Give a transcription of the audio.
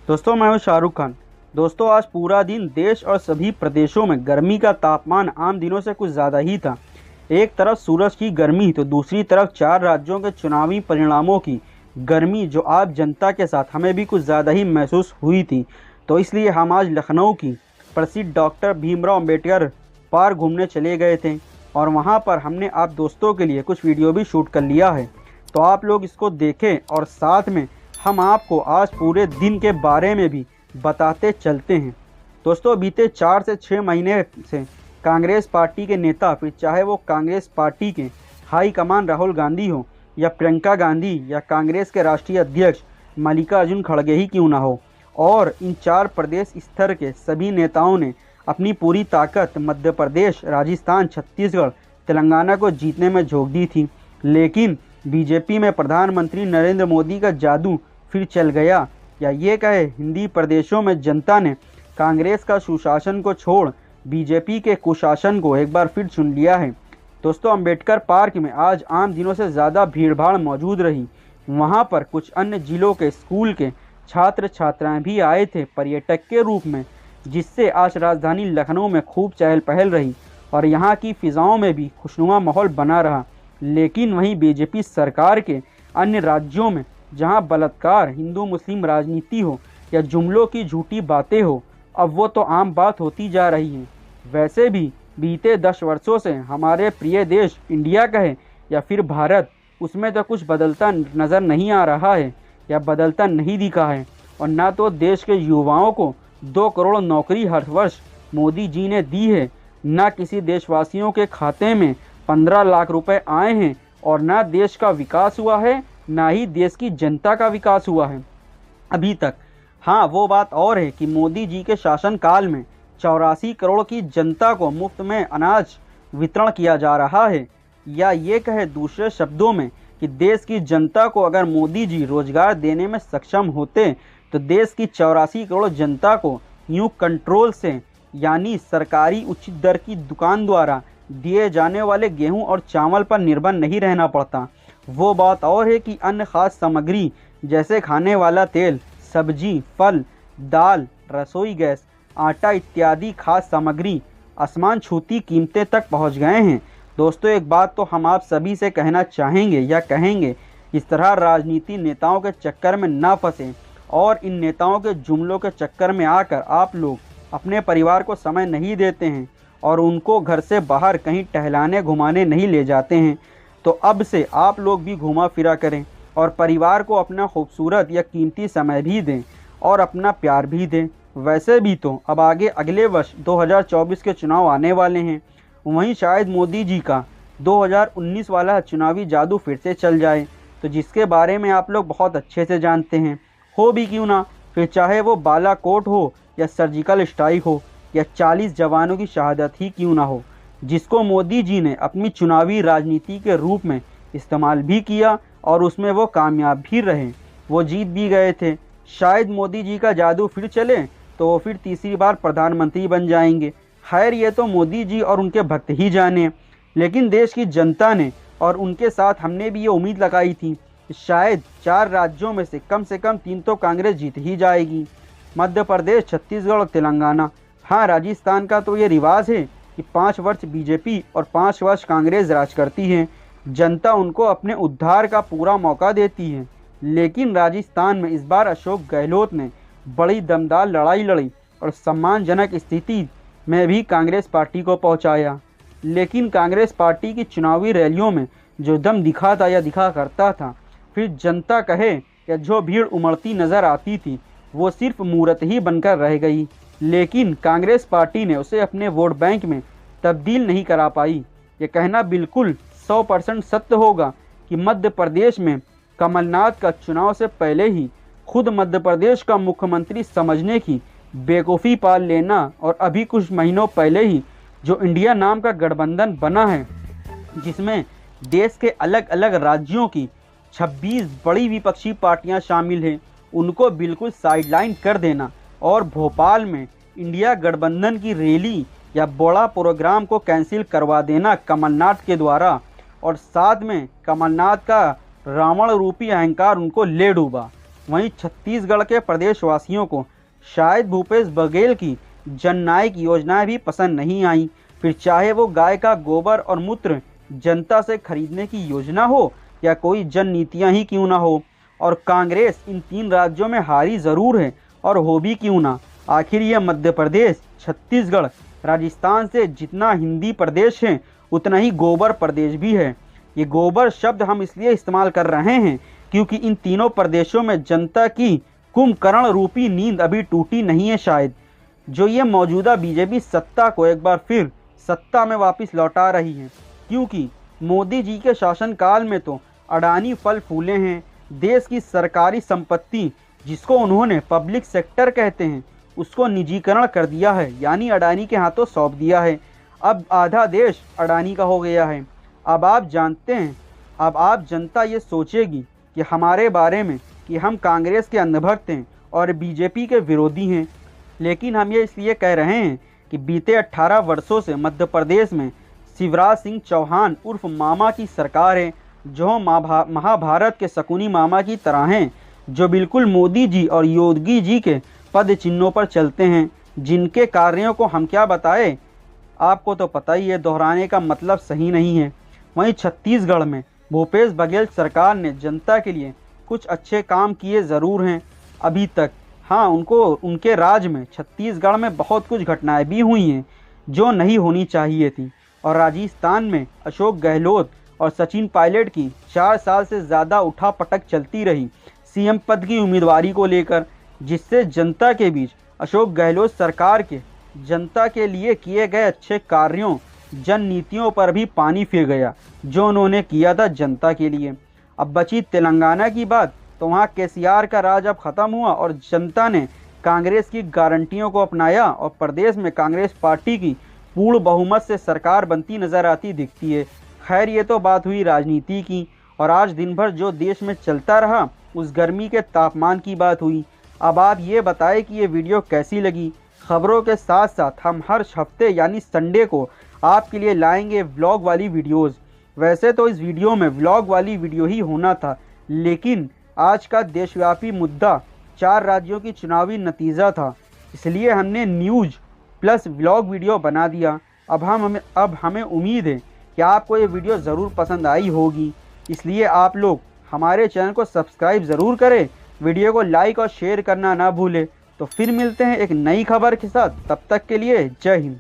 दोस्तों मैं हूं शाहरुख खान। दोस्तों आज पूरा दिन देश और सभी प्रदेशों में गर्मी का तापमान आम दिनों से कुछ ज़्यादा ही था। एक तरफ सूरज की गर्मी तो दूसरी तरफ चार राज्यों के चुनावी परिणामों की गर्मी जो आप जनता के साथ हमें भी कुछ ज़्यादा ही महसूस हुई थी। तो इसलिए हम आज लखनऊ की प्रसिद्ध डॉक्टर भीमराव अम्बेडकर पार्क घूमने चले गए थे और वहाँ पर हमने आप दोस्तों के लिए कुछ वीडियो भी शूट कर लिया है। तो आप लोग इसको देखें और साथ में हम आपको आज पूरे दिन के बारे में भी बताते चलते हैं। दोस्तों बीते 4 से 6 महीने से कांग्रेस पार्टी के नेता, फिर चाहे वो कांग्रेस पार्टी के हाई कमान राहुल गांधी हो या प्रियंका गांधी या कांग्रेस के राष्ट्रीय अध्यक्ष मल्लिकार्जुन खड़गे ही क्यों ना हो, और इन 4 प्रदेश स्तर के सभी नेताओं ने अपनी पूरी ताकत मध्य प्रदेश, राजस्थान, छत्तीसगढ़, तेलंगाना को जीतने में झोंक दी थी। लेकिन बीजेपी में प्रधानमंत्री नरेंद्र मोदी का जादू फिर चल गया, या ये कहे हिंदी प्रदेशों में जनता ने कांग्रेस का सुशासन को छोड़ बीजेपी के कुशासन को एक बार फिर चुन लिया है। दोस्तों अंबेडकर पार्क में आज आम दिनों से ज़्यादा भीड़भाड़ मौजूद रही। वहाँ पर कुछ अन्य जिलों के स्कूल के छात्र छात्राएं भी आए थे पर्यटक के रूप में, जिससे आज राजधानी लखनऊ में खूब चहल पहल रही और यहाँ की फिजाओं में भी खुशनुमा माहौल बना रहा। लेकिन वहीं बीजेपी सरकार के अन्य राज्यों में जहां बलात्कार, हिंदू मुस्लिम राजनीति हो या जुमलों की झूठी बातें हो, अब वो तो आम बात होती जा रही है। वैसे भी बीते 10 वर्षों से हमारे प्रिय देश इंडिया कहे या फिर भारत, उसमें तो कुछ बदलता नज़र नहीं आ रहा है या बदलता नहीं दिखा है। और ना तो देश के युवाओं को 2 करोड़ नौकरी हर वर्ष मोदी जी ने दी है, ना किसी देशवासियों के खाते में 15 लाख रुपए आए हैं, और ना देश का विकास हुआ है, ना ही देश की जनता का विकास हुआ है अभी तक। हाँ, वो बात और है कि मोदी जी के शासनकाल में 84 करोड़ की जनता को मुफ्त में अनाज वितरण किया जा रहा है, या ये कहे दूसरे शब्दों में कि देश की जनता को अगर मोदी जी रोजगार देने में सक्षम होते तो देश की 84 करोड़ जनता को यूँ कंट्रोल से, यानी सरकारी उचित दर की दुकान द्वारा दिए जाने वाले गेहूं और चावल पर निर्भर नहीं रहना पड़ता। वो बात और है कि अन्य खाद्य सामग्री जैसे खाने वाला तेल, सब्जी, फल, दाल, रसोई गैस, आटा इत्यादि खाद्य सामग्री आसमान छूती कीमतें तक पहुंच गए हैं। दोस्तों एक बात तो हम आप सभी से कहना चाहेंगे या कहेंगे, इस तरह राजनीति नेताओं के चक्कर में ना फंसें और इन नेताओं के जुमलों के चक्कर में आकर आप लोग अपने परिवार को समय नहीं देते हैं और उनको घर से बाहर कहीं टहलाने घुमाने नहीं ले जाते हैं। तो अब से आप लोग भी घुमा फिरा करें और परिवार को अपना खूबसूरत या कीमती समय भी दें और अपना प्यार भी दें। वैसे भी तो अब आगे अगले वर्ष 2024 के चुनाव आने वाले हैं, वहीं शायद मोदी जी का 2019 वाला चुनावी जादू फिर से चल जाए, तो जिसके बारे में आप लोग बहुत अच्छे से जानते हैं। हो भी क्यों ना, फिर चाहे वो बालाकोट हो या सर्जिकल स्ट्राइक हो या 40 जवानों की शहादत ही क्यों ना हो, जिसको मोदी जी ने अपनी चुनावी राजनीति के रूप में इस्तेमाल भी किया और उसमें वो कामयाब भी रहे, वो जीत भी गए थे। शायद मोदी जी का जादू फिर चले तो वो फिर तीसरी बार प्रधानमंत्री बन जाएंगे। खैर ये तो मोदी जी और उनके भक्त ही जाने, लेकिन देश की जनता ने और उनके साथ हमने भी ये उम्मीद लगाई थी कि शायद 4 राज्यों में से कम 3 तो कांग्रेस जीत ही जाएगी, मध्य प्रदेश, छत्तीसगढ़ और तेलंगाना। हाँ, राजस्थान का तो ये रिवाज है कि 5 वर्ष बीजेपी और 5 वर्ष कांग्रेस राज करती है, जनता उनको अपने उद्धार का पूरा मौका देती है। लेकिन राजस्थान में इस बार अशोक गहलोत ने बड़ी दमदार लड़ाई लड़ी और सम्मानजनक स्थिति में भी कांग्रेस पार्टी को पहुंचाया। लेकिन कांग्रेस पार्टी की चुनावी रैलियों में जो दम दिखा था या दिखा करता था, फिर जनता कहे या जो भीड़ उमड़ती नज़र आती थी, वो सिर्फ मूर्त ही बनकर रह गई। लेकिन कांग्रेस पार्टी ने उसे अपने वोट बैंक में तब्दील नहीं करा पाई। ये कहना बिल्कुल 100% सत्य होगा कि मध्य प्रदेश में कमलनाथ का चुनाव से पहले ही खुद मध्य प्रदेश का मुख्यमंत्री समझने की बेवकूफ़ी पाल लेना और अभी कुछ महीनों पहले ही जो इंडिया नाम का गठबंधन बना है, जिसमें देश के अलग अलग राज्यों की 26 बड़ी विपक्षी पार्टियां शामिल हैं, उनको बिल्कुल साइडलाइन कर देना और भोपाल में इंडिया गठबंधन की रैली या बड़ा प्रोग्राम को कैंसिल करवा देना कमलनाथ के द्वारा, और साथ में कमलनाथ का रावण रूपी अहंकार उनको ले डूबा। वहीं छत्तीसगढ़ के प्रदेशवासियों को शायद भूपेश बघेल की जननायक योजनाएं भी पसंद नहीं आई, फिर चाहे वो गाय का गोबर और मूत्र जनता से खरीदने की योजना हो या कोई जन नीतियाँ ही क्यों ना हो। और कांग्रेस इन 3 राज्यों में हारी ज़रूर है, और हो भी क्यों ना, आखिर ये मध्य प्रदेश, छत्तीसगढ़, राजस्थान से जितना हिंदी प्रदेश है उतना ही गोबर प्रदेश भी है। ये गोबर शब्द हम इसलिए इस्तेमाल कर रहे हैं क्योंकि इन तीनों प्रदेशों में जनता की कुंभकर्ण रूपी नींद अभी टूटी नहीं है शायद, जो ये मौजूदा बीजेपी सत्ता को एक बार फिर सत्ता में वापस लौटा रही है। क्योंकि मोदी जी के शासनकाल में तो अडानी फल फूले हैं, देश की सरकारी संपत्ति जिसको उन्होंने पब्लिक सेक्टर कहते हैं उसको निजीकरण कर दिया है, यानी अडानी के हाथों सौंप दिया है। अब आधा देश अडानी का हो गया है। अब आप जानते हैं, अब आप जनता ये सोचेगी कि हमारे बारे में कि हम कांग्रेस के अंधभक्त हैं और बीजेपी के विरोधी हैं। लेकिन हम ये इसलिए कह रहे हैं कि बीते 18 वर्षों से मध्य प्रदेश में शिवराज सिंह चौहान उर्फ मामा की सरकार है, जो महाभारत के शकुनी मामा की तरह हैं, जो बिल्कुल मोदी जी और योगी जी के पद चिन्हों पर चलते हैं, जिनके कार्यों को हम क्या बताएं, आपको तो पता ही है, दोहराने का मतलब सही नहीं है। वहीं छत्तीसगढ़ में भूपेश बघेल सरकार ने जनता के लिए कुछ अच्छे काम किए ज़रूर हैं अभी तक। हाँ, उनके राज में छत्तीसगढ़ में बहुत कुछ घटनाएं भी हुई हैं जो नहीं होनी चाहिए थी। और राजस्थान में अशोक गहलोत और सचिन पायलट की 4 साल से ज़्यादा उठापटक चलती रही सीएम पद की उम्मीदवारी को लेकर, जिससे जनता के बीच अशोक गहलोत सरकार के जनता के लिए किए गए अच्छे कार्यों, जन नीतियों पर भी पानी फिर गया जो उन्होंने किया था जनता के लिए। अब बची तेलंगाना की बात, तो वहाँ केसीआर का राज अब ख़त्म हुआ और जनता ने कांग्रेस की गारंटियों को अपनाया और प्रदेश में कांग्रेस पार्टी की पूर्ण बहुमत से सरकार बनती नज़र आती दिखती है। खैर, ये तो बात हुई राजनीति की, और आज दिन भर जो देश में चलता रहा उस गर्मी के तापमान की बात हुई। अब आप ये बताएं कि ये वीडियो कैसी लगी। खबरों के साथ साथ हम हर हफ्ते यानी संडे को आपके लिए लाएंगे व्लॉग वाली वीडियोस। वैसे तो इस वीडियो में व्लॉग वाली वीडियो ही होना था, लेकिन आज का देशव्यापी मुद्दा 4 राज्यों की चुनावी नतीजा था, इसलिए हमने न्यूज़ प्लस व्लॉग वीडियो बना दिया। अब हमें उम्मीद है कि आपको ये वीडियो ज़रूर पसंद आई होगी, इसलिए आप लोग हमारे चैनल को सब्सक्राइब ज़रूर करें, वीडियो को लाइक और शेयर करना ना भूलें। तो फिर मिलते हैं एक नई खबर के साथ, तब तक के लिए जय हिंद।